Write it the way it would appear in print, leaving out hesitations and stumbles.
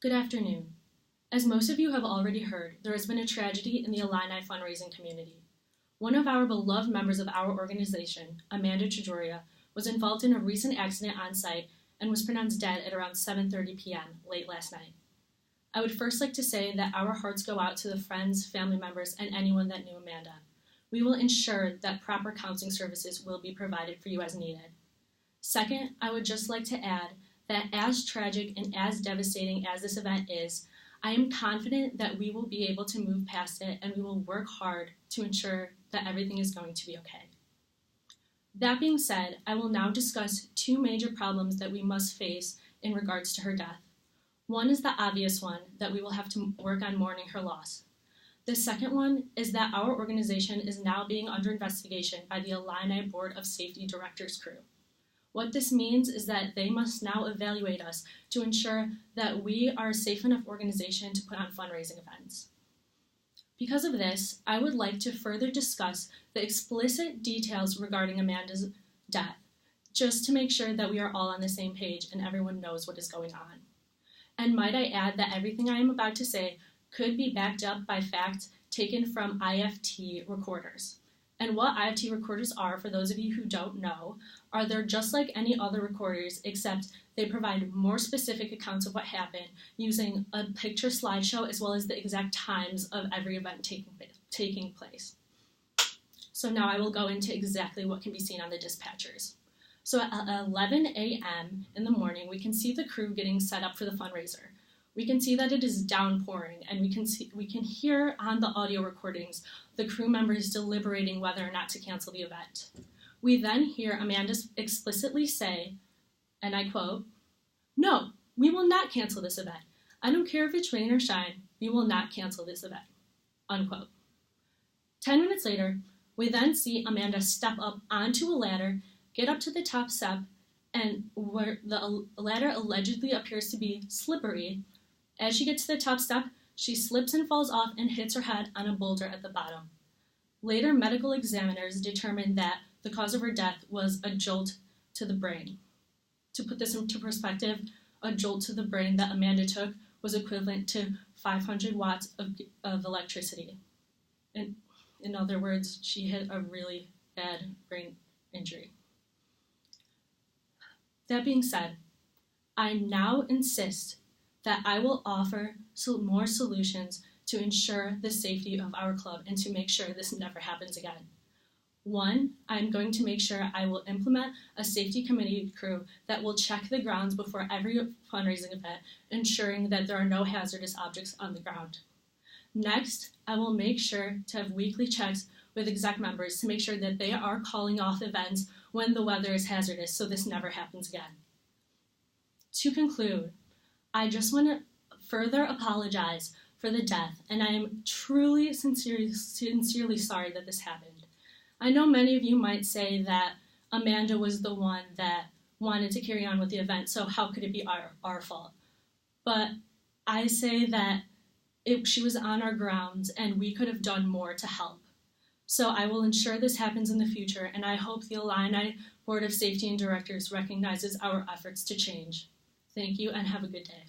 Good afternoon. As most of you have already heard, there has been a tragedy in the Illini fundraising community. One of our beloved members of our organization, Amanda Chajoria, was involved in a recent accident on site and was pronounced dead at around 7:30 p.m. late last night. I would first like to say that our hearts go out to the friends, family members, and anyone that knew Amanda. We will ensure that proper counseling services will be provided for you as needed. Second, I would just like to add that as tragic and as devastating as this event is, I am confident that we will be able to move past it and we will work hard to ensure that everything is going to be okay. That being said, I will now discuss two major problems that we must face in regards to her death. One is the obvious one, that we will have to work on mourning her loss. The second one is that our organization is now being under investigation by the Illini Board of Safety Directors crew. What this means is that they must now evaluate us to ensure that we are a safe enough organization to put on fundraising events. Because of this, I would like to further discuss the explicit details regarding Amanda's death, just to make sure that we are all on the same page and everyone knows what is going on. And might I add that everything I am about to say could be backed up by facts taken from IFT recorders. And what IFT recorders are, for those of you who don't know, they're just like any other recorders, except they provide more specific accounts of what happened using a picture slideshow as well as the exact times of every event taking place. So now I will go into exactly what can be seen on the dispatchers. So at 11 a.m. in the morning, we can see the crew getting set up for the fundraiser. We can see that it is downpouring, and we can hear on the audio recordings the crew members deliberating whether or not to cancel the event. We then hear Amanda explicitly say, and I quote, "No, we will not cancel this event. I don't care if it's rain or shine, we will not cancel this event," unquote. 10 minutes later, we then see Amanda step up onto a ladder, get up to the top step, and where the ladder allegedly appears to be slippery, as she gets to the top step, she slips and falls off and hits her head on a boulder at the bottom. Later, medical examiners determined that the cause of her death was a jolt to the brain. To put this into perspective, a jolt to the brain that Amanda took was equivalent to 500 watts of electricity. In other words, she had a really bad brain injury. That being said, I now insist that I will offer more solutions to ensure the safety of our club and to make sure this never happens again. One, I'm going to make sure I will implement a safety committee crew that will check the grounds before every fundraising event, ensuring that there are no hazardous objects on the ground. Next, I will make sure to have weekly checks with exec members to make sure that they are calling off events when the weather is hazardous so this never happens again. To conclude, I just want to further apologize for the death, and I am truly, sincerely sorry that this happened. I know many of you might say that Amanda was the one that wanted to carry on with the event, so how could it be our fault? But I say that she was on our grounds, and we could have done more to help. So I will ensure this happens in the future, and I hope the Illini Board of Safety and Directors recognizes our efforts to change. Thank you, and have a good day.